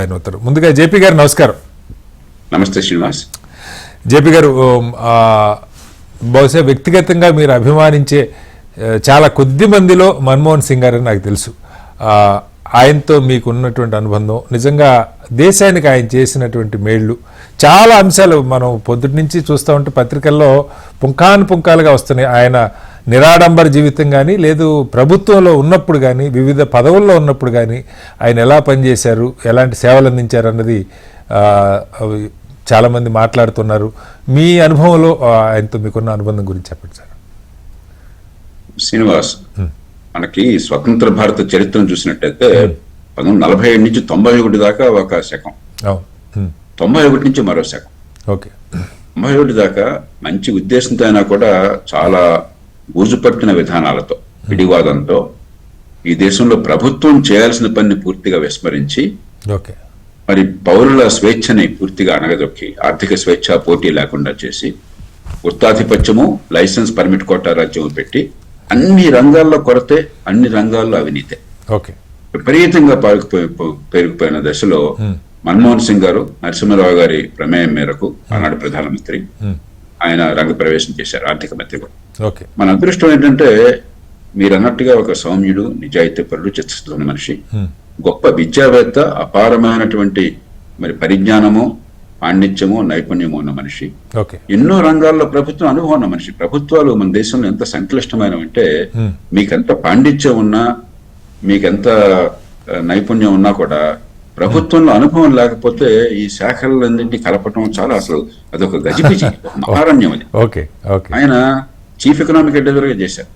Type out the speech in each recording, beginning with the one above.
ముందుగా జేపీ గారు నమస్కారం. నమస్తే శ్రీనివాస్. జేపీ గారు, బహుశా వ్యక్తిగతంగా మీరు అభిమానించే చాలా కొద్ది మందిలో మన్మోహన్ సింగ్ గారని నాకు తెలుసు. ఆయనతో మీకు ఉన్నటువంటి అనుబంధం, నిజంగా దేశానికి ఆయన చేసినటువంటి మేళ్లు చాలా అంశాలు మనం పొద్దుటి నుంచి చూస్తూ ఉంటే పత్రికల్లో పుంఖానుపుంఖాలుగా వస్తున్నాయి. ఆయన నిరాడంబర జీవితం కానీ, లేదు ప్రభుత్వంలో ఉన్నప్పుడు కానీ, వివిధ పదవుల్లో ఉన్నప్పుడు కానీ ఆయన ఎలా పనిచేశారు, ఎలాంటి సేవలు అందించారు అన్నది చాలామంది మాట్లాడుతున్నారు. మీ అనుభవంలో ఆయనతో మీకున్న అనుబంధం గురించి చెప్పండి సార్. శ్రీనివాస్, మనకి స్వతంత్ర భారత చరిత్రను చూసినట్టయితే 1947 నుంచి 91 దాకా ఒక శకం, 91 నుంచి మరో శకం, 91 దాకా మంచి ఉద్దేశంతో అయినా కూడా చాలా ఊజుపట్టిన విధానాలతో, పిడివాదంతో ఈ దేశంలో ప్రభుత్వం చేయాల్సిన పనిని పూర్తిగా విస్మరించి, మరి పౌరుల స్వేచ్ఛని పూర్తిగా అణగదొక్కి, ఆర్థిక స్వేచ్ఛ పోటీ లేకుండా చేసి, గుత్తాధిపత్యము, లైసెన్స్ పర్మిట్ కోటా రాజ్యం పెట్టి అన్ని రంగాల్లో కొరతే, అన్ని రంగాల్లో అవినీతే విపరీతంగా పెరిగిపోయిన దశలో మన్మోహన్ సింగ్ గారు నరసింహారావు గారి ప్రమేయం మేరకు ఆనాడు ప్రధానమంత్రి ఆయన రంగ ప్రవేశం చేశారు, ఆర్థిక మంత్రి కూడా. మన అదృష్టం ఏంటంటే మీరు అన్నట్టుగా ఒక సౌమ్యుడు, నిజాయితీపరుడు, చిత్తశుద్ధి మనిషి, గొప్ప విద్యావేత్త, అపారమైనటువంటి మరి పరిజ్ఞానము, పాండిత్యము, నైపుణ్యము ఉన్న మనిషి, ఎన్నో రంగాల్లో ప్రభుత్వం అనుభవం ఉన్న మనిషి. ప్రభుత్వాలు మన దేశంలో ఎంత సంక్లిష్టమైనవంటే మీకెంత పాండిత్యం ఉన్నా, మీకెంత నైపుణ్యం ఉన్నా కూడా ప్రభుత్వంలో అనుభవం లేకపోతే ఈ శాఖలన్నింటినీ కలపటం చాలా, అసలు అదొక గజిబిజి, మహారణ్యం అది. ఆయన చీఫ్ ఎకనామిక్ అడ్వైజర్ గా చేశారు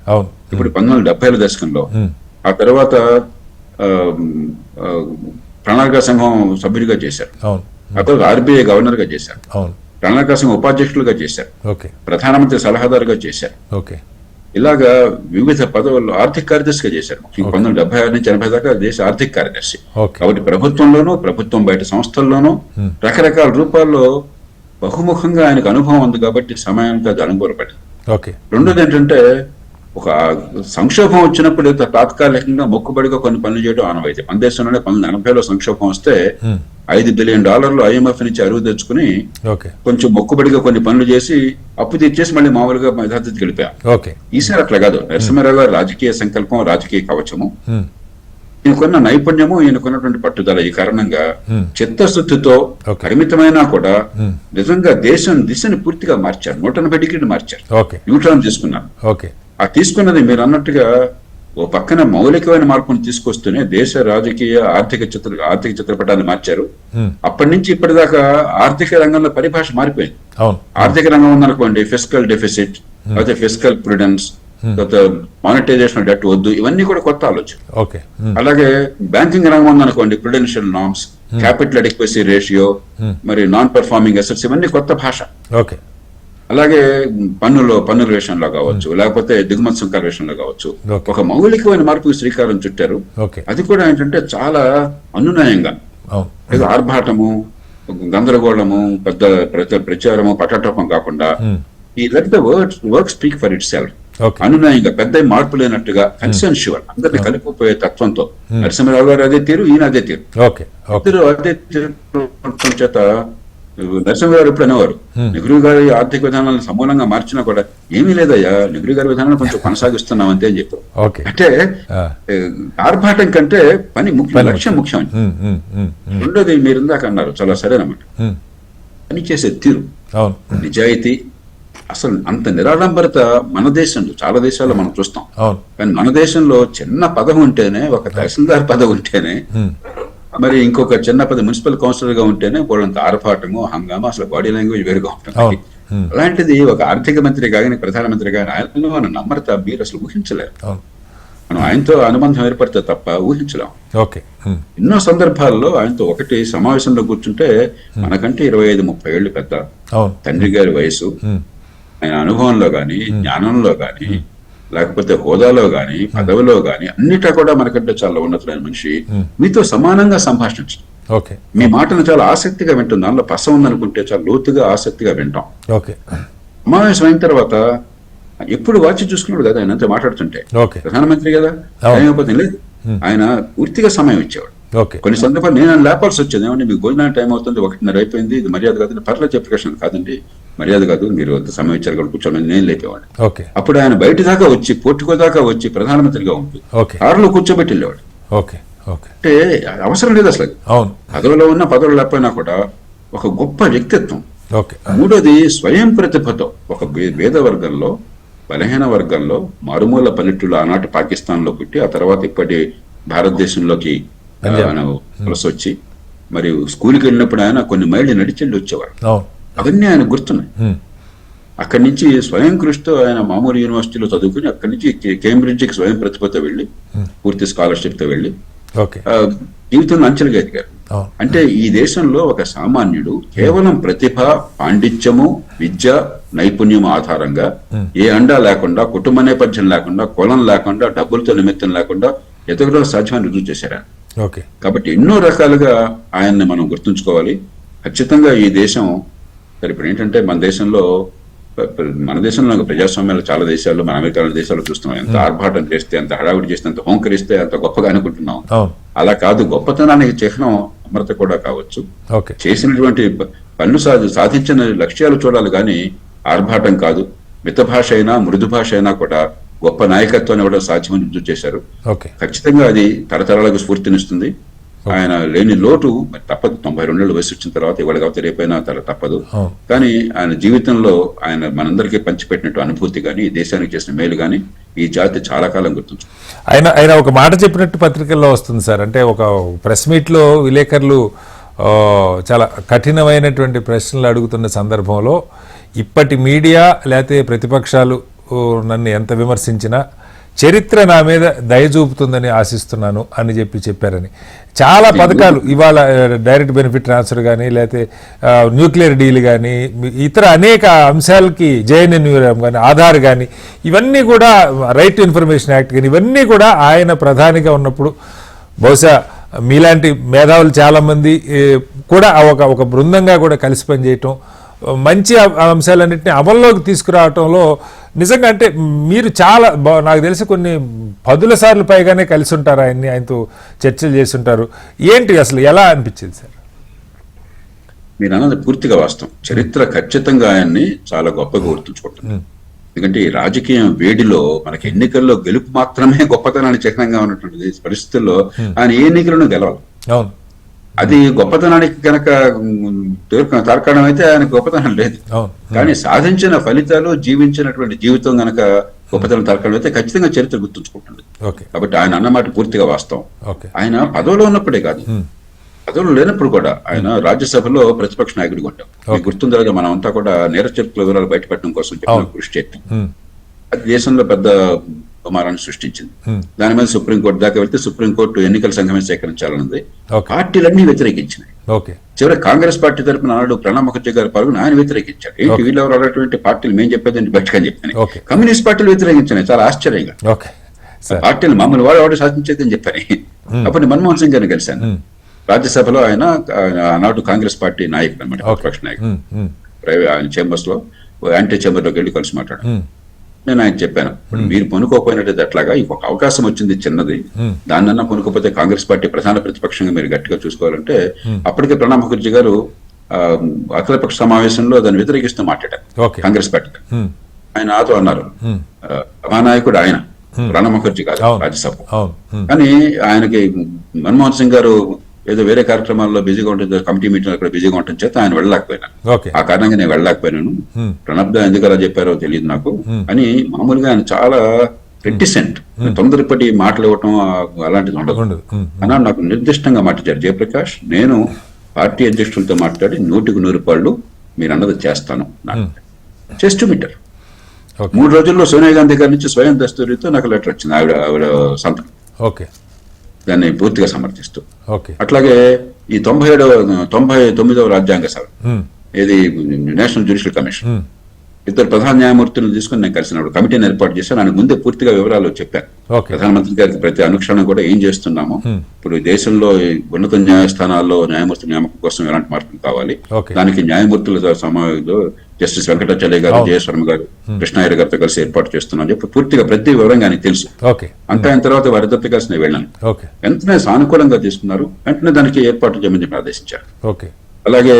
ఇప్పుడు 1970ల దశకంలో. ఆ తర్వాత ప్రణాళికా సంఘం సభ్యుడిగా చేశారు, ఆ తర్వాత ఆర్బీఐ గవర్నర్ గా చేశారు, ప్రణాళికా సంఘం ఉపాధ్యక్షులుగా చేశారు, ప్రధానమంత్రి సలహాదారుగా చేశారు. ఇలాగా వివిధ పదవుల్లో ఆర్థిక కార్యదర్శిగా చేశారు. 1976 నుంచి 80 దాకా దేశ ఆర్థిక కార్యదర్శి. కాబట్టి ప్రభుత్వంలోనూ, ప్రభుత్వం బయట సంస్థల్లోనూ రకరకాల రూపాల్లో బహుముఖంగా ఆయనకు అనుభవం ఉంది. కాబట్టి సమయానికి అది అనుకూలపడింది. రెండోది ఏంటంటే, ఒక సంక్షోభం వచ్చినప్పుడు తాత్కాలికంగా మొక్కుబడిగా కొన్ని పనులు చేయడం ఆనవాయితీ. మన దేశంలోనే 1980లో సంక్షోభం వస్తే $5 బిలియన్ IMF నుంచి అరువు తెచ్చుకుని కొంచెం మొక్కుబడిగా కొన్ని పనులు చేసి అప్పు తెచ్చేసి మళ్ళీ మామూలుగా యథార్థికి వెళ్ళిపోయాం. ఈసారి అట్లా కాదు. నరసింహారావు గారు రాజకీయ సంకల్పం, రాజకీయ కవచము, ఈయనకున్న నైపుణ్యము, ఈయనకున్నటువంటి పట్టుదల, ఈ కారణంగా చిత్తశుద్ధితో పరిమితమైనా కూడా నిజంగా దేశం దిశని పూర్తిగా మార్చారు. 180 డిగ్రీలు మార్చారు, న్యూట్రాన్ తీసుకున్నారు. ఆ తీసుకున్నది మీరు అన్నట్టుగా ఓ పక్కన మౌలికమైన మార్పును తీసుకొస్తూనే దేశ రాజకీయ ఆర్థిక చిత్రపటాన్ని మార్చారు. అప్పటి నుంచి ఇప్పటిదాకా ఆర్థిక రంగంలో పరిభాష మారిపోయింది. ఆర్థిక రంగం ఉందనుకోండి, ఫిస్కల్ డెఫిసిట్, అయితే ఫిస్కల్ ప్రుడెన్స్, మానిటైజేషన్ డెట్ వద్దు, ఇవన్నీ కూడా కొత్త ఆలోచన. అలాగే బ్యాంకింగ్ రంగం ఉందనుకోండి, Prudential norms, capital adequacy ratio, మరి నాన్ పర్ఫార్మింగ్ అసెట్స్, ఇవన్నీ కొత్త భాష. అలాగే పన్నుల విషయంలో కావచ్చు, లేకపోతే దిగుమతి సుంకాల విషయంలో కావచ్చు, ఒక మౌలికమైన మార్పుకి శ్రీకారం చుట్టారు. అది కూడా ఏంటంటే చాలా అనునయంగా, ఏదో ఆర్భాటము, గందరగోళము, పెద్ద ప్రచారము, పటాటోపం కాకుండా ఈ let the work speak for itself, అనునయంగా, పెద్ద మార్పు లేనట్టుగా, కన్సెన్షువల్, అందరినీ కలిపిపోయే తత్వంతో. నరసింహారావు గారు అదే తీరు, ఈయన అదే తీరు, ఇద్దరు అదే తీరు చేత నరసింహ గారు ఎప్పుడు అనేవారు, నెహ్రూ గారి ఆర్థిక విధానాలను సమూలంగా మార్చినా కూడా ఏమీ లేదయ్యా, నెహ్రూ గారి విధానాన్ని కొంచెం కొనసాగిస్తున్నాం అంతే అని చెప్పారు. అంటే ఆర్భాటం కంటే పని ముఖ్యం, లక్ష్యం ముఖ్యం. రెండోది మీరు ఇందాక అన్నారు, చాలా సరేనమాట, పని చేసే తీరు, నిజాయితీ. అసలు అంత నిరాడంబరత మన దేశంలో, చాలా దేశాల్లో మనం చూస్తాం. కానీ మన దేశంలో చిన్న పదవి ఉంటేనే, ఒక తహసీల్దార్ పదవి ఉంటేనే, మరి ఇంకొక చిన్న మున్సిపల్ కౌన్సిలర్ గా ఉంటేనే వాళ్ళంత ఆర్భాటము, హంగామా, అసలు బాడీ లాంగ్వేజ్ వేరుగా ఉంటుంది. అలాంటిది ఒక ఆర్థిక మంత్రి కానీ, ప్రధానమంత్రి కానీ ఆయనలో మన నమ్రత మీరు అసలు ఊహించలేరు. మనం ఆయనతో అనుబంధం ఏర్పడితే తప్ప ఊహించలేం. ఎన్నో సందర్భాల్లో ఆయనతో ఒకటి సమావేశంలో కూర్చుంటే మనకంటే 25-30 ఏళ్ళు పెద్ద తండ్రి గారి వయసు, ఆయన అనుభవంలో గాని, జ్ఞానంలో గాని, లేకపోతే హోదాలో గాని, పదవిలో గాని, అన్నిటా కూడా మనకంటే చాలా ఉన్నతమైన మనిషి. మీతో సమానంగా సంభాషించడం, మీ మాటను చాలా ఆసక్తిగా వింటాం. దానిలో పస ఉందనుకుంటే చాలా లోతుగా, ఆసక్తిగా వింటాం. సమావేశం అయిన తర్వాత ఎప్పుడు వాచి చూసుకున్నాడు కదా ఆయన అంతా మాట్లాడుతుంటే, ప్రధానమంత్రి కదా, లేకపోతే లేదు, ఆయన పూర్తిగా సమయం ఇచ్చేవాడు. ఓకే. కొన్ని సందర్భాలు నేను లేపాల్సి వచ్చేది, ఏమంటే మీకు భోజనానికి టైం అవుతుంది, 1:30 అయిపోయింది, ఇది మర్యాద కాదు, పర్లేదు చెప్పేషన్ కాదండి, మర్యాద కాదు, మీరు అంత సమయం ఇచ్చారు కూడా కూర్చోమని నేను లేపేవాడిని. ఓకే. అప్పుడు ఆయన బయట దాకా వచ్చి పోర్టుకో దాకా వచ్చి ప్రధానమంత్రిగా ఉంటూ ఓకే. కారులో కూర్చోబెట్టి వెళ్ళేవాడు. ఓకే. ఓకే. అంటే అవసరం లేదు అసలు. అవును. పదవిలో ఉన్న పదవులు లేకపోయినా కూడా ఒక గొప్ప వ్యక్తిత్వం. ఓకే. మూడోది స్వయం ప్రతిభతో ఒక పేద వర్గంలో, బలహీన వర్గంలో, మారుమూల పల్లెటూళ్ళు, ఆనాటి పాకిస్తాన్ లో పుట్టి ఆ తర్వాత ఇప్పటి భారతదేశంలోకి వలస వచ్చి మరియు స్కూల్కి వెళ్ళినప్పుడు ఆయన కొన్ని మైళ్ళు నడిచెళ్ళి వచ్చేవారు. అవన్నీ ఆయన గుర్తున్నాయి. అక్కడి నుంచి స్వయం కృషితో ఆయన మామూలు యూనివర్సిటీలో చదువుకుని అక్కడి నుంచి కేంబ్రిడ్జికి స్వయం ప్రతిభతో వెళ్ళి పూర్తి స్కాలర్షిప్ తో వెళ్ళి జీవితంలో అంచెలుగా ఎదిగారు. అంటే ఈ దేశంలో ఒక సామాన్యుడు కేవలం ప్రతిభ, పాండిత్యము, విద్య, నైపుణ్యం ఆధారంగా ఏ అండా లేకుండా, కుటుంబ నేపథ్యం లేకుండా, కులం లేకుండా, డబ్బులతో నిమిత్తం లేకుండా ఎదగడం సాధ్యమని రుజువు చేశారు. కాబట్టి ఎన్నో రకాలుగా ఆయన్ని మనం గుర్తుంచుకోవాలి. ఖచ్చితంగా ఈ దేశం ఇప్పుడు ఏంటంటే మన దేశంలో ప్రజాస్వామ్యాలు చాలా దేశాల్లో, మన అమెరికా దేశాల్లో చూస్తున్నాం. ఎంత ఆర్భాటం చేస్తే, ఎంత హడావిడి చేస్తే, ఎంత హోంకరిస్తే అంత గొప్పగా అనుకుంటున్నాం. అలా కాదు, గొప్పతనానికి చిహ్నం అమృత కూడా కావచ్చు. చేసినటువంటి పనులు సాధించిన లక్ష్యాలు చూడాలి కానీ ఆర్భాటం కాదు. మిత భాష అయినా, మృదు భాష అయినా కూడా గొప్ప నాయకత్వాన్ని ఇవ్వడం సాధ్యమని రుజువు చేశారు. ఖచ్చితంగా అది తరతరాలకు స్ఫూర్తినిస్తుంది. ఆయన లేని లోటు తప్పదు. 92 వయసు వచ్చిన తర్వాత ఇవాళ కాకపోతే రేపైనా తప్పదు. కానీ ఆయన జీవితంలో ఆయన మనందరికీ పంచిపెట్టినట్టు అనుభూతి కానీ, దేశానికి చేసిన మేలు కానీ ఈ జాతి చాలా కాలం గుర్తుంచు. ఆయన ఒక మాట చెప్పినట్టు పత్రికల్లో వస్తుంది సార్. అంటే ఒక ప్రెస్ మీట్ లో విలేకరులు చాలా కఠినమైనటువంటి ప్రశ్నలు అడుగుతున్న సందర్భంలో ఇప్పటి మీడియా లేకపోతే ప్రతిపక్షాలు నన్ను ఎంత విమర్శించినా చరిత్ర నా మీద దయ చూపుతుందని ఆశిస్తున్నాను అని చెప్పారని. చాలా పథకాలు ఇవాళ డైరెక్ట్ బెనిఫిట్ ట్రాన్స్ఫర్ కానీ, లేకపోతే న్యూక్లియర్ డీల్ కానీ, ఇతర అనేక అంశాలకి జేఎన్ఎన్యూఆర్ఎం కానీ, ఆధార్ కానీ, ఇవన్నీ కూడా రైట్ టు ఇన్ఫర్మేషన్ యాక్ట్ కానీ, ఇవన్నీ కూడా ఆయన ప్రధానిగా ఉన్నప్పుడు బహుశా మీలాంటి మేధావులు చాలామంది కూడా ఒక బృందంగా కూడా కలిసి పనిచేయటం, మంచి అంశాలన్నింటినీ అమల్లోకి తీసుకురావటంలో నిజంగా అంటే మీరు చాలా నాకు తెలిసి కొన్ని 10 సార్లు పైగానే కలిసి ఉంటారు ఆయనతో చర్చలు చేసి ఉంటారు. ఏంటి అసలు ఎలా అనిపించింది సార్? మీరు అన్నది పూర్తిగా వాస్తవం. చరిత్ర ఖచ్చితంగా ఆయన్ని చాలా గొప్పగా గుర్తుంచుకుంటుంది. ఎందుకంటే ఈ రాజకీయ వేడిలో మనకి ఎన్నికల్లో గెలుపు మాత్రమే గొప్పతనానికి చిహ్నంగా ఉన్నటువంటి పరిస్థితుల్లో ఆయన ఏ ఎన్నికలను గెలవాలి. అవును, అది గొప్పతనానికి కనుక తార్కాణం అయితే ఆయన గొప్పతనం లేదు. కానీ సాధించిన ఫలితాలు, జీవించినటువంటి జీవితం గనక గొప్పతనం తార్కాణం అయితే ఖచ్చితంగా చరిత్ర గుర్తుంచుకుంటుంది. కాబట్టి ఆయన అన్నమాట పూర్తిగా వాస్తవం. ఆయన పదవిలో ఉన్నప్పుడే కాదు, పదవులు లేనప్పుడు కూడా ఆయన రాజ్యసభలో ప్రతిపక్ష నాయకుడిగా ఉంటాం. మీకు గుర్తుందా, మనం అంతా కూడా నేర చరిత్ర వివరాలు బయటపెట్టడం కోసం చెప్పిన కృషి చేస్తాం. అది దేశంలో పెద్ద కుమారాన్ని సృష్టించింది. దాని మీద సుప్రీంకోర్టు దాకా వెళ్తే సుప్రీంకోర్టు ఎన్నికల సంఘమే సేకరించాలన్నది. పార్టీలన్నీ వ్యతిరేకించినాయి. చివరి కాంగ్రెస్ పార్టీ తరఫున నాడు ప్రణబ్ ముఖర్జీ గారి పాల్గొని ఆయన వ్యతిరేకించారు. ఏంటి వీళ్ళెవరు అన్నటువంటి పార్టీలు మేము చెప్పేది బయటకని చెప్పాను. కమ్యూనిస్ట్ పార్టీలు వ్యతిరేకించినాయి చాలా ఆశ్చర్యంగా. పార్టీలు మామూలు వాడు శాసించేది అని చెప్పాను. అప్పుడు మన్మోహన్ సింగ్ గారిని కలిశాను రాజ్యసభలో. ఆయన ఆనాడు కాంగ్రెస్ పార్టీ నాయకుడు అనమాట, ప్రతిపక్ష నాయకుడు. ఆయన చేంబర్స్ లో యాంటీ చేంబర్ లోకి వెళ్ళి కలిసి మాట్లాడాను. నేను ఆయన చెప్పాను, ఇప్పుడు మీరు పొనుకోపోయినట్టు అట్లాగా ఇంకొక అవకాశం వచ్చింది చిన్నది, దాన్నన్నా పొనుకోపోతే కాంగ్రెస్ పార్టీ ప్రధాన ప్రతిపక్షంగా మీరు గట్టిగా చూసుకోవాలంటే అప్పటికే ప్రణబ్ ముఖర్జీ గారు అఖిలపక్ష సమావేశంలో దాన్ని వ్యతిరేకిస్తూ మాట్లాడారు కాంగ్రెస్ పార్టీ. ఆయన నాతో అన్నారు, సభానాయకుడు ఆయన ప్రణబ్ ముఖర్జీ కాదు రాజ్యసభ. కానీ ఆయనకి మన్మోహన్ సింగ్ గారు ఏదో వేరే కార్యక్రమాల్లో బిజీగా ఉంటుంది, కమిటీ మీటింగ్ అక్కడ బిజీగా ఉంటుంది చేత ఆయన వెళ్ళలేకపోయినాను. ఆ కారణంగా నేను వెళ్ళలేకపోయినాను. ప్రణబ్ ఎందుకు అలా చెప్పారో తెలియదు నాకు అని. మామూలుగా ఆయన చాలా రెటిసెంట్, తొందరపడి మాటలు ఇవ్వటం అలాంటిది ఉండదు అన్నా. నాకు నిర్దిష్టంగా మాట్లాడారు, జయప్రకాష్ నేను పార్టీ అధ్యక్షులతో మాట్లాడి 100% మీరు అన్నది చేస్తాను, చేసి చూపింటారు. 3 రోజుల్లో సోనియా గాంధీ గారి నుంచి స్వయం దస్తూరితో నాకు లెటర్ వచ్చింది, ఆవిడ సంతకం. దాన్ని పూర్తిగా సమర్థిస్తూ. అట్లాగే ఈ 99వ రాజ్యాంగ సభ, ఇది నేషనల్ జ్యుడిషియల్ కమిషన్, ఇద్దరు ప్రధాన న్యాయమూర్తులను తీసుకుని నేను కలిసినప్పుడు కమిటీని ఏర్పాటు చేశాను. ఆయన ముందే పూర్తిగా వివరాలు చెప్పాను. ప్రధానమంత్రి గారికి ప్రతి అనుక్షణం కూడా ఏం చేస్తున్నాము, ఇప్పుడు దేశంలో ఉన్నత న్యాయస్థానాల్లో న్యాయమూర్తుల నియామకం కోసం ఎలాంటి మార్పులు కావాలి, దానికి న్యాయమూర్తుల సమావేశంలో జస్టిస్ వెంకటాచలయ్య గారు, జయశర్మ గారు, కృష్ణాయ్య గారితో కలిసి ఏర్పాటు చేస్తున్నాం చెప్పి పూర్తిగా ప్రతి వివరంగా ఆయనకు తెలుసు. అంతే అయిన తర్వాత వారిద్దరితో కలిసి నేను వెళ్ళాను. వెంటనే సానుకూలంగా తీసుకున్నారు. వెంటనే దానికి ఏర్పాటు చేయమని చెప్పి ఆదేశించారు. అలాగే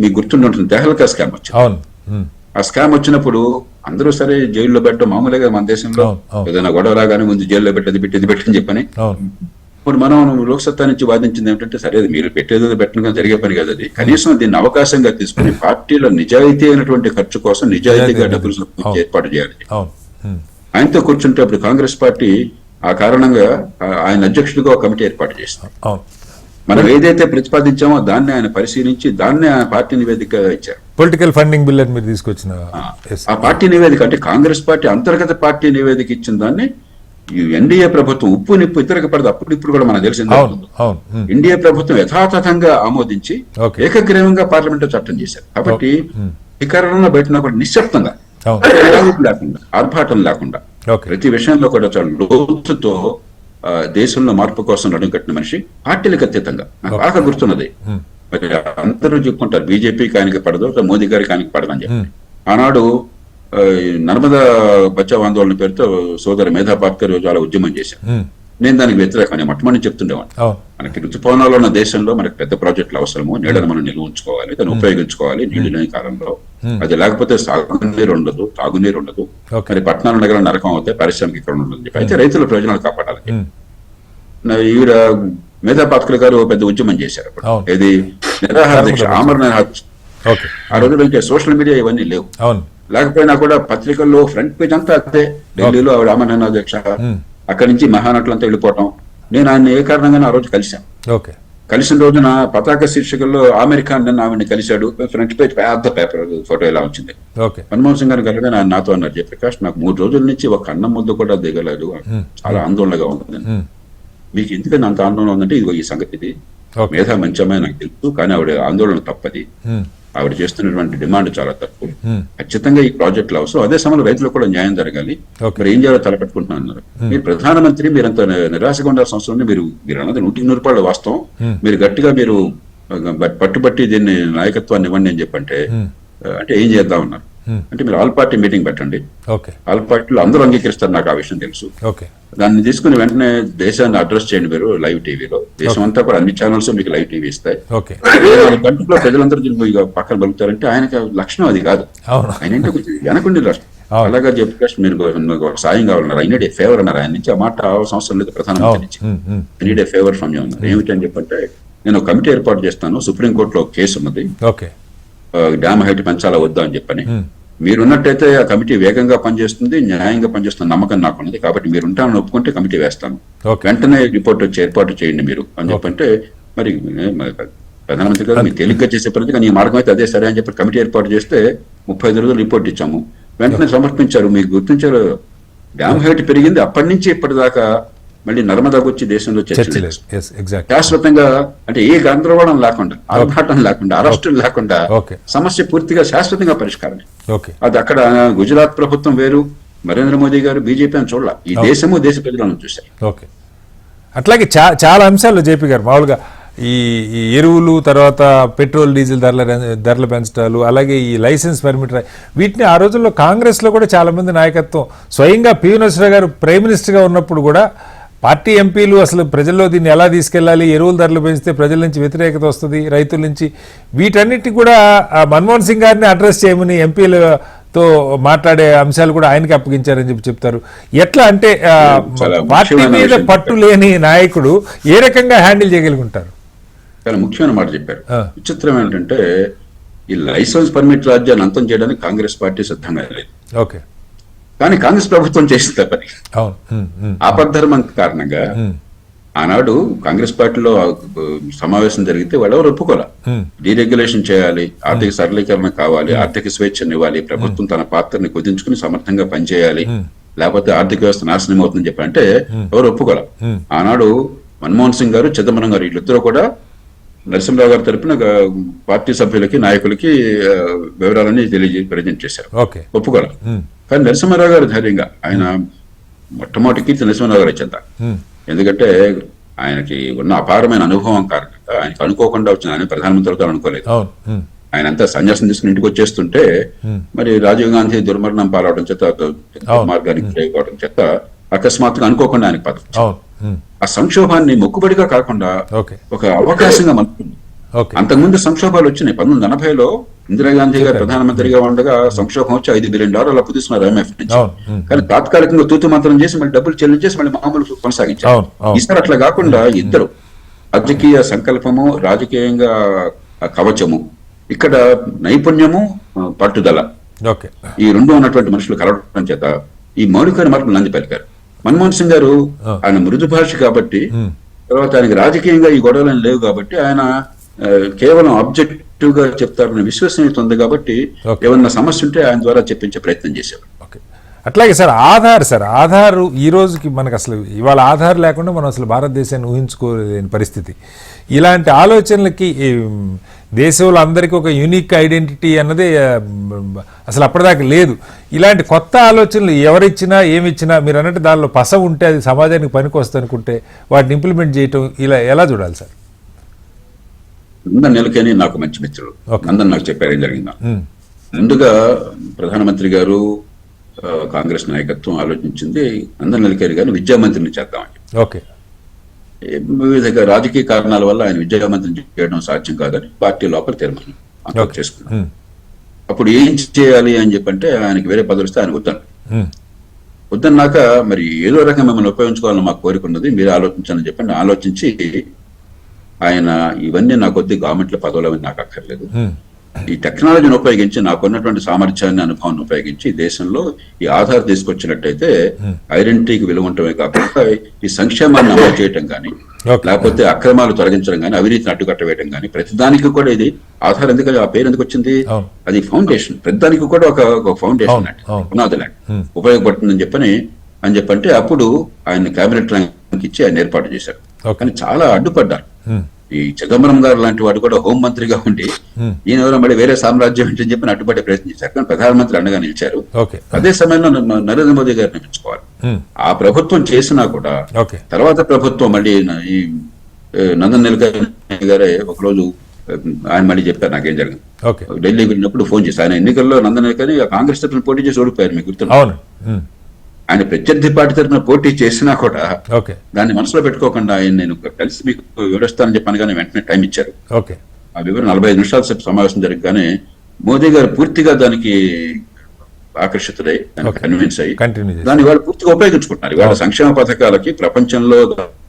మీకు గుర్తుంటుంది తెహల్కా స్కామ్ వచ్చింది. ఆ స్కామ్ వచ్చినప్పుడు అందరూ సరే జైల్లో పెట్టడం మామూలుగా మన దేశంలో ఏదైనా గొడవ రాగానే ముందు జైల్లో పెట్టేది అని చెప్పని. ఇప్పుడు మనం లోక్సత్తా నుంచి వాదించింది ఏమిటంటే, సరే మీరు పెట్టేది పెట్టడం జరిగే పని కదా, అది కనీసం దీన్ని అవకాశంగా తీసుకుని పార్టీల నిజాయితీ అయినటువంటి ఖర్చు కోసం నిజాయితీగా డబ్బులు ఏర్పాటు చేయాలి. ఆయనతో కూర్చుంటే అప్పుడు కాంగ్రెస్ పార్టీ ఆ కారణంగా ఆయన అధ్యక్షుడిగా ఒక కమిటీ ఏర్పాటు చేసింది. మనం ఏదైతే ప్రతిపాదించామో దాన్ని ఆయన పరిశీలించి దాన్ని ఆయన పార్టీ నివేదిక ఇచ్చారు. పొలిటికల్ ఫండింగ్ బిల్ అని మీరు తీసుకొచ్చిన ఆ పార్టీ నివేదిక అంటే కాంగ్రెస్ పార్టీ అంతర్గత పార్టీ నివేదిక ఇచ్చిన దాన్ని ఎన్డీఏ ప్రభుత్వం ఉప్పు నిప్పు ఇతరక పడదు అప్పుడు ఇప్పుడు కూడా మనకు తెలిసింది. ఎన్డీఏ ప్రభుత్వం యథాతథంగా ఆమోదించి ఏకగ్రీవంగా పార్లమెంట్ చట్టం చేశారు. కాబట్టి అధికారంలో బయట కూడా నిశ్శబ్దంగా లేకుండా ఆర్భాటం లేకుండా ప్రతి విషయంలో కూడా చాలా లోతుతో దేశంలో మార్పు కోసం నడుం కట్టిన మనిషి. పార్టీలకు అతీతంగా నాకు బాగా గుర్తున్నది. మరి అందరూ చెప్పుకుంటారు బీజేపీకి ఆయనకి పడదు, మోదీ గారికి ఆయనకి పడదని చెప్పి. ఆనాడు నర్మదా బచావ్ ఆందోళన పేరుతో సోదరు మేధా పాట్కర్ చాలా ఉద్యమం చేశారు. నేను దానికి వ్యతిరేకం మొట్టమొదటి చెప్తుండేవాడిని. మనకి ఋతుపవనాలు ఉన్న దేశంలో మనకి పెద్ద ప్రాజెక్టులు అవసరము, నీళ్ళను మనం నిల్వ ఉంచుకోవాలి, దాన్ని ఉపయోగించుకోవాలి నీళ్లు లేని కాలంలో. అది లేకపోతే సాగునీరు ఉండదు, తాగునీరు ఉండదు, మరి పట్టణాల నగరం నరకం అవుతాయి, పారిశ్రామికీకరణ ఉండదు. అయితే రైతుల ప్రయోజనాలు కాపాడాలి. ఈవిడ మేధా పాట్కర్ గారు పెద్ద ఉద్యమం చేశారు. ఇది నిరాహార దీక్ష, ఆమరణ నిరాహార దీక్ష. ఆ రోజుల్లో ఇంకా సోషల్ మీడియా ఇవన్నీ లేవు. లేకపోయినా కూడా పత్రికల్లో ఫ్రంట్ పేజ్ అంతా అదే, ఢిల్లీలో ఆవిడ ఆమరణ నిరాహార దీక్ష, అక్కడి నుంచి మహానటులంతా వెళ్ళిపోవటం. నేను ఆయన ఏ కారణంగానే ఆ రోజు కలిశాను. కలిసిన రోజున పతాక శీర్షికల్లో అమెరికా ఆవిడని కలిశాడు. ఫ్రంట్ పేజ్ పెద్ద పేపర్ ఫోటో ఇలా వచ్చింది. మన్మోహన్ సింగ్ గారు కలిగిన ఆయన నాతో అన్నారు, జయప్రకాష్ నాకు 3 రోజుల నుంచి ఒక అన్నం ముద్ద కూడా దిగలేదు, చాలా ఆందోళనగా ఉంటుంది. మీకు ఎందుకని అంత ఆందోళన ఉందంటే ఇదిగో ఈ సంగతి, ఇది మేధా మంచి అమ్మాయి నాకు తెలుసు, కానీ ఆవిడ ఆందోళన తప్పది, ఆవిడ చేస్తున్నటువంటి డిమాండ్ చాలా తక్కువ, ఖచ్చితంగా ఈ ప్రాజెక్టులు అవసరం, అదే సమయంలో రైతులకు కూడా న్యాయం జరగాలి, మరి ఏం చేయాలో తలపెట్టుకుంటున్నా అన్నారు. మీరు ప్రధానమంత్రి, మీరంత నిరాశగా ఉండాల్సిన అవసరం ఉంది, మీరు అన్నది 100% వాస్తవం, మీరు గట్టిగా మీరు పట్టుబట్టి దీన్ని నాయకత్వాన్ని ఇవ్వండి అని చెప్పంటే, అంటే ఏం చేద్దామన్నారు. అంటే మీరు ఆల్ పార్టీ మీటింగ్ పెట్టండి, ఆల్ పార్టీలో అందరూ అంగీకరిస్తారు, నాకు ఆ విషయం తెలుసు, దాన్ని తీసుకుని వెంటనే దేశాన్ని అడ్రస్ చేయండి మీరు లైవ్ టీవీలో, దేశం అంతా కూడా అన్ని ఛానల్స్ మీకు లైవ్ టీవీ ఇస్తాయి, 4 గంటల్లో ప్రజలందరూ పక్కన బలుగుతారంటే ఆయనకి లక్షణం అది కాదు. ఆయన ఏంటో కొంచెం వెనకుండి రాష్ట్రం. అలాగా చెప్పి మీరు సాయం కావాలన్నారు, ఐ నీడ్ ఏ ఫేవర్ అన్నారు. ఆయన నుంచి ఆ మాట సంవత్సరం లేదు ప్రధానమంత్రి నుంచి, I need a favour from you అన్నారు. ఏమిటని చెప్పంటే, నేను ఒక కమిటీ ఏర్పాటు చేస్తాను, సుప్రీంకోర్టులో కేసు ఉన్నది, డ్యామ్ హైట్ పెంచాలా వద్దా అని చెప్పని, మీరున్నట్టయితే ఆ కమిటీ వేగంగా పనిచేస్తుంది, న్యాయంగా పనిచేస్తున్న నమ్మకం నాకున్నది, కాబట్టి మీరు ఉంటానని ఒప్పుకుంటే కమిటీ వేస్తాను, వెంటనే రిపోర్ట్ వచ్చి ఏర్పాటు చేయండి మీరు అని చెప్పంటే, మరి ప్రధానమంత్రి గారు మీరు తేలిగ్గా చేసే పని కానీ ఈ మార్గం అయితే అదే సరే అని చెప్పి కమిటీ ఏర్పాటు చేస్తే 35 రోజులు రిపోర్ట్ ఇచ్చాము, వెంటనే సమర్పించారు. మీకు గుర్తించారు, డ్యామ్ హైట్ పెరిగింది, అప్పటి నుంచి ఇప్పటిదాకా మళ్ళీ నర్మదాకు వచ్చి దేశంలో చర్చలు శాశ్వతంగా, అంటే ఏ గందరగోళం లేకుండా, ఆర్భాటం లేకుండా, అరెస్టులు లేకుండా సమస్య పూర్తిగా శాశ్వతంగా పరిష్కారం. అది అక్కడ గుజరాత్ ప్రభుత్వం వేరు, నరేంద్ర మోదీ గారు బీజేపీ అని చూడాల, ఈ దేశము దేశ ప్రజలను చూశారు. అట్లాగే చాలా అంశాలు జేపీ గారు మామూలుగా ఈ ఎరువులు, తర్వాత పెట్రోల్ డీజిల్ ధరలు పెంచడాలు, అలాగే ఈ లైసెన్స్ పర్మిట్, వీటిని ఆ రోజుల్లో కాంగ్రెస్ లో కూడా చాలా మంది నాయకత్వం, స్వయంగా పివి నరసింహరావు గారు ప్రైమ్ మినిస్టర్ గా ఉన్నప్పుడు కూడా పార్టీ ఎంపీలు అసలు ప్రజల్లో దీన్ని ఎలా తీసుకెళ్లాలి, ఎరువుల ధరలు పెంచితే ప్రజల నుంచి వ్యతిరేకత వస్తుంది, రైతుల నుంచి, వీటన్నిటి కూడా మన్మోహన్ సింగ్ గారిని అడ్రస్ చేయమని ఎంపీలతో మాట్లాడే అంశాలు కూడా ఆయనకి అప్పగించారని చెప్పి చెప్తారు. ఎట్లా అంటే పార్టీ మీద పట్టు లేని నాయకుడు ఏ రకంగా హ్యాండిల్ చేయగలుగుంటారు? చాలా ముఖ్యమైన మాట చెప్పారు. విచిత్రం ఏంటంటే, ఈ లైసెన్స్ పర్మిట్ రాజ్యాన్ని అంతం చేయడానికి కాంగ్రెస్ పార్టీ సిద్ధంగా లేదు, కానీ కాంగ్రెస్ ప్రభుత్వం చేసింది పని. ఆపద్ధర్మం కారణంగా ఆనాడు కాంగ్రెస్ పార్టీలో సమావేశం జరిగితే వాళ్ళెవరు ఒప్పుకోలే. డీరెగ్యులేషన్ చేయాలి, ఆర్థిక సరళీకరణ కావాలి, ఆర్థిక స్వేచ్ఛను ఇవ్వాలి, ప్రభుత్వం తన పాత్రని కుదించుకుని సమర్థంగా పనిచేయాలి, లేకపోతే ఆర్థిక వ్యవస్థ నాశనం అవుతుందని చెప్పి ఎవరు ఒప్పుకోలే. ఆనాడు మన్మోహన్ సింగ్ గారు, చిదంబరం గారు వీళ్ళిద్దరూ కూడా నరసింహరావు గారి తరపున పార్టీ సభ్యులకి నాయకులకి వివరాలన్నీ ప్రజెంట్ చేశారు. ఒప్పుకోవాలి. కానీ నరసింహారావు గారు ధైర్యంగా, ఆయన మొట్టమొదటి కీర్తి నరసింహారావు గారు చెంద. ఎందుకంటే ఆయనకి ఉన్న అపారమైన అనుభవం కారణంగా, ఆయనకి అనుకోకుండా వచ్చిన, ఆయన ప్రధానమంత్రి అవుతారు అనుకోలేదు. ఆయన అంతా సన్యాసం తీసుకుని ఇంటికి వచ్చేస్తుంటే మరి రాజీవ్ గాంధీ దుర్మరణం పాలవడం చేత, మార్గానికి చేయకపోవడం చేత అకస్మాత్తుగా అనుకోకుండా ఆయనకు పదవి. ఆ సంక్షోభాన్ని మొక్కుబడిగా కాకుండా ఒక అవకాశంగా మలుపుకుంది. అంతకుముందు సంక్షోభాలు వచ్చినాయి. 1980లో ఇందిరాగాంధీ గారు ప్రధానమంత్రిగా ఉండగా సంక్షోభం వచ్చి $5 బిలియన్ అప్పు తీసుకున్నారు IMF నుంచి. కానీ తాత్కాలికంగా తూతు మంత్రం చేసి మళ్ళీ డబ్బులు చెల్లించేసి మళ్ళీ మామూలు కొనసాగించారు. ఈసారి అట్లా కాకుండా ఇద్దరు, రాజకీయ సంకల్పము, రాజకీయంగా కవచము, ఇక్కడ నైపుణ్యము, పట్టుదల, ఈ రెండు ఉన్నటువంటి మనుషులు కలవడం చేత ఈ మౌలికమైన మార్పులు నంది పలికారు. మన్మోహన్ సింగ్ గారు ఆయన మృదు భాష కాబట్టి, తర్వాత ఆయనకి రాజకీయంగా ఈ గొడవలు లేవు కాబట్టి, ఆయన కేవలం ఆబ్జెక్టివ్ గా చెప్తారన్న విశ్వసనీయత ఉంది కాబట్టి ఏమన్నా సమస్య ఉంటే ఆయన ద్వారా చెప్పించే ప్రయత్నం చేసేవారు. అట్లాగే సార్ ఆధార్ ఈ రోజుకి మనకు అసలు ఇవాళ ఆధార్ లేకుండా మనం అసలు భారతదేశాన్ని ఊహించుకోలేని పరిస్థితి. ఇలాంటి ఆలోచనలకి దేశంలో అందరికీ ఒక యూనిక్ ఐడెంటిటీ అన్నది అసలు అప్పటిదాకా లేదు. ఇలాంటి కొత్త ఆలోచనలు ఎవరిచ్చినా ఏమిచ్చినా మీరు అన్నట్టు దానిలో పస ఉంటే అది సమాజానికి పనికి వస్తుంది అనుకుంటే వాటిని ఇంప్లిమెంట్ చేయటం ఇలా ఎలా చూడాలి సార్? నందన్ నీలకేని నాకు మంచి మిత్రుడు. నందన్ నాకు చెప్పారు ఏం జరిగిందా. ముందుగా ప్రధానమంత్రి గారు, కాంగ్రెస్ నాయకత్వం ఆలోచించింది నందన్ నీలకేని గారిని విద్యామంత్రిని చేద్దామని. వివిధ రాజకీయ కారణాల వల్ల ఆయన విద్యామంత్రిని చేయడం సాధ్యం కాదని పార్టీ లోపల తీర్మానం చేసుకున్నాం. అప్పుడు ఏం చేయాలి అని చెప్పంటే ఆయనకి వేరే పదవి వస్తే ఆయన వద్దన్నాక మరి ఏదో రకంగా మిమ్మల్ని ఉపయోగించుకోవాలని మాకు కోరిక ఉన్నది, మీరు ఆలోచించాలని చెప్పండి. ఆలోచించి ఆయన ఇవన్నీ నాకు వద్దు, గవర్నమెంట్లో పదవులు అవన్నీ నాకు అక్కర్లేదు, ఈ టెక్నాలజీని ఉపయోగించి నాకున్నటువంటి సామర్థ్యాన్ని, అనుభవాన్ని ఉపయోగించి దేశంలో ఈ ఆధార్ తీసుకొచ్చినట్టయితే ఐడెంటిటీకి విలువ ఉండటమే కాకుండా ఈ సంక్షేమాన్ని అమలు చేయటం కానీ, లేకపోతే అక్రమాలు తొలగించడం కానీ, అవినీతిని అడ్డుకట్టవేయడం కానీ, ప్రతిదానికి కూడా ఇది ఆధార్ ఎందుకంటే ఆ పేరు ఎందుకు వచ్చింది, అది ఫౌండేషన్, ప్రతిదానికి కూడా ఒక ఫౌండేషన్ లాంటి, పునాది లాంటి ఉపయోగపడుతుందని చెప్పంటే అప్పుడు ఆయన కేబినెట్ ర్యాంక్ ఇచ్చి ఆయన ఏర్పాటు చేశారు. కానీ చాలా అడ్డుపడ్డారు. ఈ చిదంబరం గారు లాంటి వాడు కూడా హోం మంత్రిగా ఉండి ఈయన ఎవరో మళ్ళీ వేరే సామ్రాజ్యం ఏంటని చెప్పి అడ్డుపడే ప్రయత్నం చేశారు. కానీ ప్రధానమంత్రి అండగా నిలిచారు. అదే సమయంలో నరేంద్ర మోదీ గారిని మెచ్చుకోవాలి. ఆ ప్రభుత్వం చేసినా కూడా తర్వాత ప్రభుత్వం మళ్ళీ ఈ నందన్ నీలకేని గారే ఒకరోజు ఆయన మళ్ళీ చెప్పారు నాకేం జరిగింది. ఢిల్లీ వెళ్ళినప్పుడు ఫోన్ చేసి, ఆయన ఎన్నికల్లో నందన్ నీలకేని కాంగ్రెస్ తరఫున పోటీ చేసి ఓడిపోయారు, మీకు గుర్తుంది. ఆయన ప్రత్యర్థి పార్టీ తరఫున పోటీ చేసినా కూడా దాన్ని మనసులో పెట్టుకోకుండా ఆయన నేను కలిసి మీకు వివరిస్తానని చెప్పాను, కానీ వెంటనే టైం ఇచ్చారు. ఆ వివరణ 45 నిమిషాల సేపు సమావేశం జరగగానే మోదీ గారు పూర్తిగా దానికి ఆకర్షితుడై, కన్విన్స్ అయ్యి దాన్ని వాళ్ళు పూర్తిగా ఉపయోగించుకుంటున్నారు. ఇవాళ సంక్షేమ పథకాలకి ప్రపంచంలో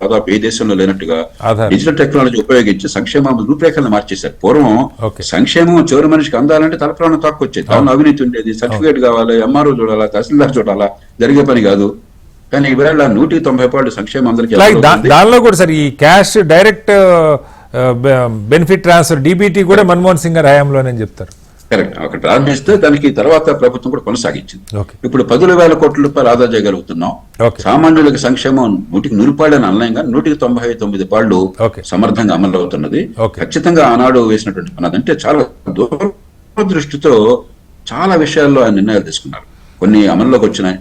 దాదాపు ఏ దేశంలో లేనట్టుగా డిజిటల్ టెక్నాలజీ ఉపయోగించి సంక్షేమ రూపురేఖలను మార్చేశారు. పూర్వం సంక్షేమం చివరి మనిషికి అందాలంటే తలప్రాణం తక్కువ వచ్చేది, దాని అవినీతి ఉండేది, సర్టిఫికేట్ కావాలి, ఎంఆర్ఓ చూడాలా, తహసీల్దార్ చూడాలా, జరిగే పని కాదు. కానీ ఈవేళ 190 సంక్షేమం అందరికీ. దానిలో కూడా సార్ ఈ cash direct benefit transfer DBT కూడా మన్మోహన్ సింగ్ గారి హయాంలోనే చెప్తారు. కరెక్ట్. అక్కడ ప్రారంభిస్తే దానికి తర్వాత ప్రభుత్వం కూడా కొనసాగించింది. ఇప్పుడు 10,000 కోట్ల రూపాయలు ఆదా చేయగలుగుతున్నాం. సామాన్యులకి సంక్షేమం 100% అనలేం కానీ 199 పాళ్ళు సమర్థంగా అమలు అవుతున్నది. ఖచ్చితంగా ఆనాడు వేసినటువంటి పని అంటే చాలా దూరదృష్టితో చాలా విషయాల్లో ఆయన నిర్ణయాలు తీసుకున్నారు. కొన్ని అమల్లోకి వచ్చినాయి,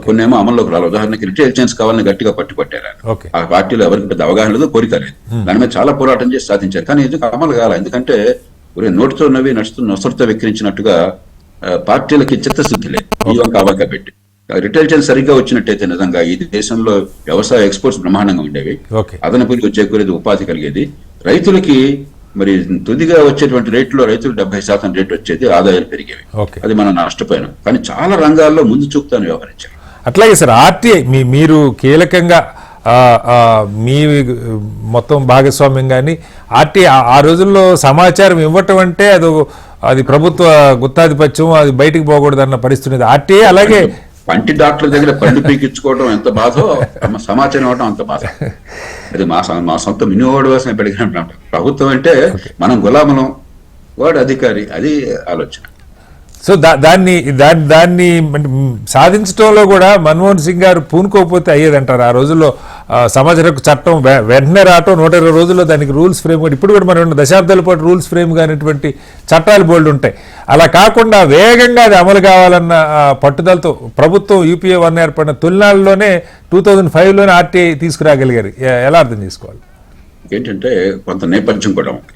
కొన్ని ఏమో అమల్లోకి రాలేదు. ఉదాహరణకి ఇంటెలిజెన్స్ కావాలని గట్టిగా పట్టుబట్టారు. ఆ పార్టీలో ఎవరికి పెద్ద అవగాహన లేదు, కోరిక లేదు. దాని మీద చాలా పోరాటం చేసి సాధించారు. కానీ ఇది అమలు కాల. ఎందుకంటే నోటితో నవ్వి నొసరుతో వెక్కిరించినట్టుగా పార్టీలకి చిత్తశుద్ధి లేదు. ఈ వంక అవక పెట్టి రిటైల్ సరిగ్గా వచ్చినట్టయితే నిజంగా ఈ దేశంలో వ్యవసాయ ఎక్స్పోర్ట్స్ బ్రహ్మాండంగా ఉండేవి, అదనపులకు వచ్చేది ఉపాధి కలిగేది, రైతులకి మరి తుదిగా వచ్చేటువంటి రేట్లో రైతులు 70% రేటు వచ్చేది, ఆదాయాలు పెరిగేవి. అది మనం నష్టపోయినాం. కానీ చాలా రంగాల్లో ముందు చూపుతాను వ్యవహరించారు. అట్లాగే సార్ RTI మీరు కీలకంగా మీ మొత్తం భాగస్వామ్యం కానీ RTI ఆ రోజుల్లో సమాచారం ఇవ్వటం అంటే అది ప్రభుత్వ గుత్తాధిపత్యం, అది బయటికి పోకూడదు అన్న పరిస్థితి RTI. అలాగే పంటి డాక్టర్ దగ్గర పండు పీకించుకోవడం ఎంత బాధో సమాచారం ఇవ్వడం అంత బాధ. అది మా సొంత మినివాడు కోసం పెరిగిన ప్రభుత్వం అంటే మనం గులాములం, వాడు అధికారి, అది ఆలోచన. సో దాన్ని సాధించడంలో కూడా మన్మోహన్ సింగ్ గారు పూనుకోకపోతే అయ్యేదంటారు. ఆ రోజుల్లో సమాజ హక్కు చట్టం వెంటనే రావటం 120 రోజుల్లో దానికి రూల్స్ ఫ్రేమ్ కూడా ఇప్పుడు కూడా మనం దశాబ్దాల పాటు రూల్స్ ఫ్రేమ్ కానిటువంటి చట్టాలు బోల్డ్ ఉంటాయి. అలా కాకుండా వేగంగా అది అమలు కావాలన్న పట్టుదలతో ప్రభుత్వం యూపీఏ 1 ఏర్పడిన తొలినాళ్ళలోనే 2005లోనే ఆర్టీఐ తీసుకురాగలిగారు. ఎలా అర్థం చేసుకోవాలి? ఏంటంటే కొంత నేపథ్యం కూడా ఉంది.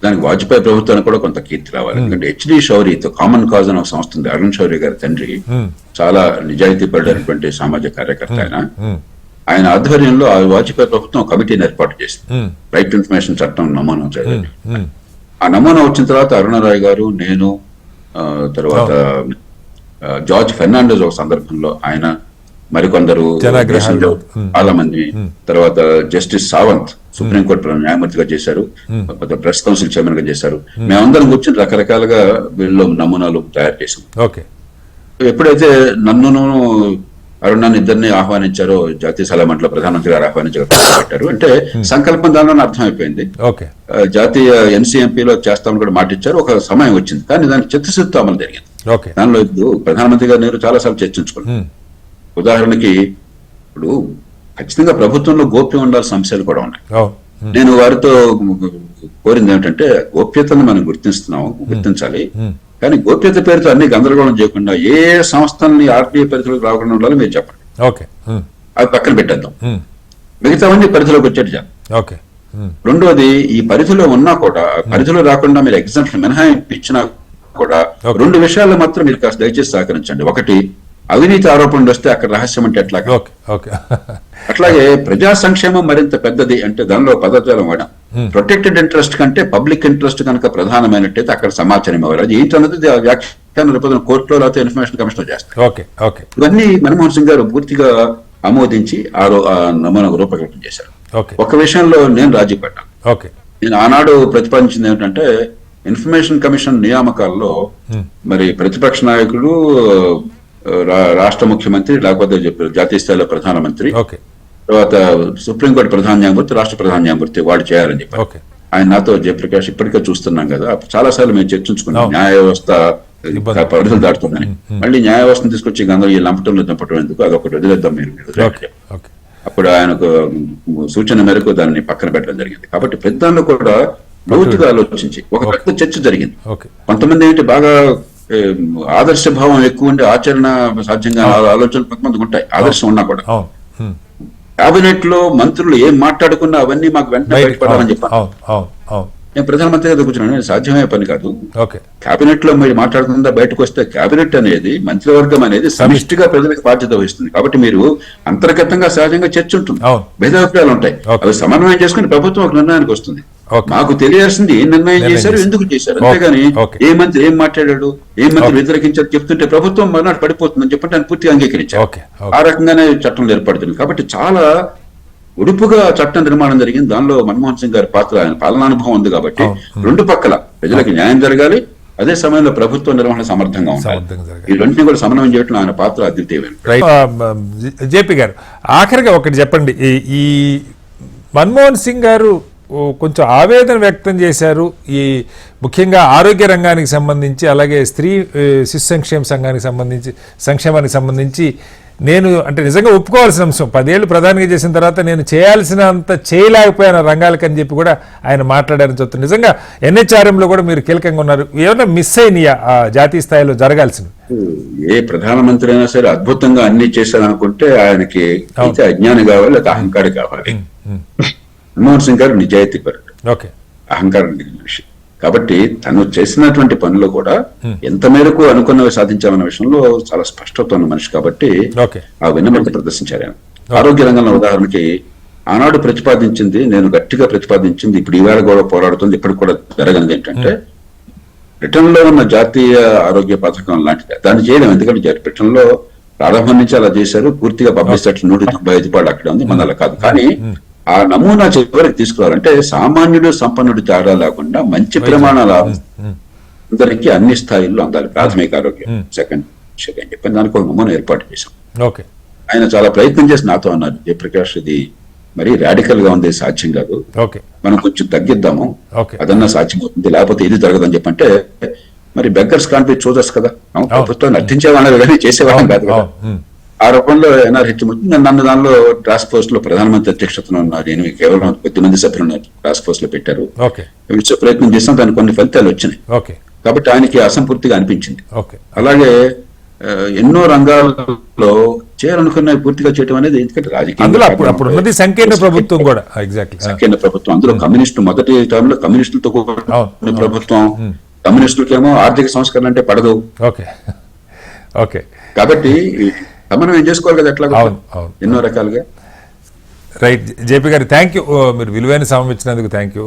దానికి వాజ్పేయి ప్రభుత్వానికి కూడా కొంత కీర్తి రావాలి. ఎందుకంటే హెచ్డి శౌర్యతో కామన్ కాజ్ అని ఒక సంస్థ ఉంది. అరుణ్ శౌర్య గారి తండ్రి చాలా నిజాయితీ పడినటువంటి సామాజిక కార్యకర్త ఆయన ఆధ్వర్యంలో ఆ వాజ్పేయి ప్రభుత్వం కమిటీని ఏర్పాటు చేసింది. రైట్ టు ఇన్ఫర్మేషన్ చట్టం నమూనా చేయాలి. ఆ నమూనా వచ్చిన తర్వాత అరుణరాయ్ గారు, నేను, తర్వాత జార్జ్ ఫెర్నాండెస్ ఒక సందర్భంలో, ఆయన మరికొందరు చాలా మంది, తర్వాత జస్టిస్ సావంత్ సుప్రీంకోర్టు న్యాయమూర్తిగా చేశారు, ప్రెస్ కౌన్సిల్ చైర్మన్ గా చేశారు. మేమందరం కూర్చొని రకరకాలుగా వీళ్ళు నమూనాలు తయారు చేసాం. ఎప్పుడైతే నన్నును అరుణాన్ని ఇద్దరిని ఆహ్వానించారో జాతీయ సలహా మండలిలో ప్రధానమంత్రి గారు ఆహ్వానించారు అంటే సంకల్పం దానిలో అర్థమైపోయింది. జాతీయ ఎన్సీఎంపీలో చేస్తామని కూడా మాట ఇచ్చారు. ఒక సమయం వచ్చింది కానీ దానికి చిత్తశుద్ధితో అమలు జరిగింది. దానిలో ఇప్పుడు ప్రధానమంత్రి గారు నేను చాలా సార్లు చర్చించుకున్నాను. ఉదాహరణకి ఇప్పుడు ఖచ్చితంగా ప్రభుత్వంలో గోప్యం ఉండాల్సిన అంశాలు కూడా ఉన్నాయి. నేను వారితో కోరింది ఏమిటంటే గోప్యతను మనం గుర్తించాలి, కానీ గోప్యత పేరుతో అన్ని గందరగోళం చేయకుండా ఏ సంస్థల్ని ఆర్టీఐ పరిధిలోకి రాకుండా ఉండాలో మీరు చెప్పండి. అది పక్కన పెట్టేద్దాం, మిగతావన్నీ పరిధిలోకి వచ్చేది చెప్పండి. రెండోది, ఈ పరిధిలో ఉన్నా కూడా పరిధిలో రాకుండా మీరు ఎగ్జాంపుల్ మినహాయింపు ఇచ్చినా కూడా 2 విషయాల్లో మాత్రం మీరు కాస్త దయచేసి సహకరించండి. ఒకటి, అవినీతి ఆరోపణలు వస్తే అక్కడ రహస్యం అంటే ఎట్లా, అట్లాగే ప్రజా సంక్షేమం మరింత పెద్దది అంటే దానిలో పదజాలం వాడాం. ప్రొటెక్టెడ్ ఇంట్రెస్ట్ కంటే పబ్లిక్ ఇంట్రెస్ట్ కనుక ప్రధానమైనట్టయితే అక్కడ సమాచారం ఇవ్వాలి. అది ఏంటన్నది వ్యాఖ్యానం రేపు కోర్టులో లేకపోతే ఇన్ఫర్మేషన్ కమిషన్ చేస్తారు. ఇవన్నీ మన్మోహన్ సింగ్ గారు పూర్తిగా ఆమోదించి నమూనా రూపకల్పన చేశారు. ఒక విషయంలో నేను రాజీ పడ్డాను. నేను ఆనాడు ప్రతిపాదించింది ఏమిటంటే ఇన్ఫర్మేషన్ కమిషన్ నియామకాల్లో మరి ప్రతిపక్ష నాయకుడు, రాష్ట్ర ముఖ్యమంత్రి, లేకపోతే జాతీయ స్థాయిలో ప్రధానమంత్రి, తర్వాత సుప్రీంకోర్టు ప్రధాన న్యాయమూర్తి, రాష్ట్ర ప్రధాన న్యాయమూర్తి వాళ్ళు చేయాలని చెప్పి ఆయన నాతో జయప్రకాష్ ఇప్పటికే చూస్తున్నాం కదా, చాలా సార్లు మేము చర్చించుకున్నాం న్యాయ వ్యవస్థ పరిధులు దాటుతుందని. మళ్ళీ న్యాయ వ్యవస్థను తీసుకొచ్చి గందరూ ఈ లంపటంలో దంపటం ఎందుకు, అదొకటి వదిలేద్దాం మీరు. అప్పుడు ఆయనకు సూచన మేరకు దాన్ని పక్కన పెట్టడం జరిగింది. కాబట్టి పెద్దలు కూడా లోతుగా ఆలోచించి ఒక పెద్ద చర్చ జరిగింది. కొంతమంది ఏంటి బాగా ఆదర్శ భావం ఎక్కువ ఉండి ఆచరణ సాధ్యంగా ఆలోచనలు కొంతమందికి ఉంటాయి, ఆదర్శం ఉన్నా కూడా. కేబినెట్ లో మంత్రులు ఏం మాట్లాడుకున్నా అవన్నీ మాకు వెంటనే బయటపడాలని చెప్పాను. నేను ప్రధానమంత్రి గారు కూర్చున్నాను, సాధ్యమయ్యే పని కాదు. కేబినెట్ లో మీరు మాట్లాడుతుందా బయటకు వస్తే కేబినెట్ అనేది, మంత్రివర్గం అనేది సమిష్టిగా ప్రజలకు బాధ్యత వహిస్తుంది. కాబట్టి మీరు అంతర్గతంగా సహజంగా చర్చ ఉంటుంది, భేదాభిప్రాయాలు ఉంటాయి, అవి సమన్వయం చేసుకుని ప్రభుత్వం ఒక నిర్ణయానికి వస్తుంది. మాకు తెలియాల్సింది ఏం నిర్ణయం చేశారు, ఎందుకు చేశారు, అంతేగాని ఏ మంత్రి ఏం మాట్లాడాడు, ఏ మంత్రి వ్యతిరేకించారు చెప్తుంటే ప్రభుత్వం మర్నాడు పడిపోతుందని చెప్పంటే ఆయన పూర్తిగా అంగీకరించారు. ఆ రకంగానే చట్టం ఏర్పడుతుంది. కాబట్టి చాలా ఉడుపుగా చట్టం నిర్మాణం జరిగింది. దానిలో మన్మోహన్ సింగ్ గారి పాత్ర, ఆయన పాలనానుభవం ఉంది కాబట్టి 2 పక్కల ప్రజలకు న్యాయం జరగాలి, అదే సమయంలో ప్రభుత్వ నిర్వహణ సమర్థంగా ఉండాలి. ఈ రెండింటినీ కూడా సమన్వయం చేయడం ఆయన పాత్ర అద్వితీయమైన. జేపీ గారు, ఆఖరిగా ఒకటి చెప్పండి, ఈ మన్మోహన్ సింగ్ గారు కొంచెం ఆవేదన వ్యక్తం చేశారు ఈ ముఖ్యంగా ఆరోగ్య రంగానికి సంబంధించి, అలాగే స్త్రీ శిశు సంక్షేమానికి సంబంధించి. నేను అంటే నిజంగా ఒప్పుకోవాల్సిన అంశం, 10 ఏళ్ళు ప్రధానిగా చేసిన తర్వాత నేను చేయాల్సినంత చేయలేకపోయిన రంగాలకని చెప్పి కూడా ఆయన మాట్లాడారని చెప్తున్నారు. నిజంగా ఎన్హెచ్ఆర్ఎంలో కూడా మీరు కీలకంగా ఉన్నారు, ఏమైనా మిస్ అయినాయా జాతీయ స్థాయిలో జరగాల్సింది? ఏ ప్రధానమంత్రి అయినా సరే అద్భుతంగా అన్ని చేశారనుకుంటే ఆయనకి అయితే అజ్ఞానం కావాలి, లేదా అహంకారం కావాలి. మన్మోహన్ సింగ్ గారు నిజాయితీ పరుడు, అహంకారం విషయం. కాబట్టి తను చేసినటువంటి పనులు కూడా ఎంత మేరకు అనుకున్నవి సాధించాలన్న విషయంలో చాలా స్పష్టత ఉన్న మనిషి కాబట్టి ఆ వినమ్రత ప్రదర్శించారు ఆయన. ఆరోగ్య రంగంలో ఉదాహరణకి ఆనాడు ప్రతిపాదించింది, నేను గట్టిగా ప్రతిపాదించింది, ఇప్పుడు ఈవేళ కూడా పోరాడుతుంది, ఇప్పటికి కూడా జరగనిది ఏంటంటే బ్రిటన్ లో ఉన్న జాతీయ ఆరోగ్య పథకం లాంటిది. దాన్ని చేయడం ఎందుకంటే బ్రిటన్ లో ప్రారంభం నుంచి అలా చేశారు, పూర్తిగా పబ్లిక్ సెక్టర్ 195 పాళ్ళు అక్కడ ఉంది, మన అలా కాదు. కానీ ఆ నమూనా చివరికి తీసుకురావాలంటే సామాన్యుడు సంపన్నుడు తేడా లేకుండా మంచి ప్రమాణాలు అందరికీ అన్ని స్థాయిల్లో అందాలి. ప్రాథమిక ఆరోగ్యం, సెకండ్ చెప్పని దానికి ఒక నమూనా ఏర్పాటు చేశాం. ఆయన చాలా ప్రయత్నం చేసి నాతో అన్నారు, జయప్రకాష్ ఇది మరీ రాడికల్ గా ఉంది, సాధ్యం కాదు, మనం కొంచెం తగ్గిద్దాము, అదన్నా సాధ్యం అవుతుంది, లేకపోతే ఇది జరగదని చెప్పంటే మరి బెగ్గర్స్ కాంట్ బి చోజర్స్ కదా, ప్రభుత్వాన్ని అర్థించేవాళ్ళని కానీ చేసేవాళ్ళం కాదు కదా. ఆ రూపంలో ఎన్ఆర్హెచ్ నన్ను దానిలో టాస్క్ ఫోర్స్ లో ప్రధానమంత్రి అధ్యక్షతన ఉన్నారు. నేను కేవలం 10 సభ్యులు టాస్క్ ఫోర్స్ లో పెట్టారు. విశ్వ ప్రయత్నం చేస్తాం, దానికి కొన్ని ఫలితాలు వచ్చినాయి. కాబట్టి ఆయనకి అసంపూర్తిగా అనిపించింది. అలాగే ఎన్నో రంగాల్లో చేయాలనుకున్న పూర్తిగా చేయడం అనేది, ఎందుకంటే రాజకీయ సంకీర్ణ ప్రభుత్వం కూడా సంకీర్ణ ప్రభుత్వం, అందులో కమ్యూనిస్టు మొదటి టర్మ్ లో కమ్యూనిస్టులతో ప్రభుత్వం, కమ్యూనిస్టులకేమో ఆర్థిక సంస్కరణ అంటే పడదు. కాబట్టి సమన్వయం చేసుకోవాలి కదా ఎట్లా ఎన్నో రకాలుగా. రైట్ జేపీ గారు, థ్యాంక్ యూ. మీరు విలువైన సమయం ఇచ్చినందుకు థ్యాంక్ యూ.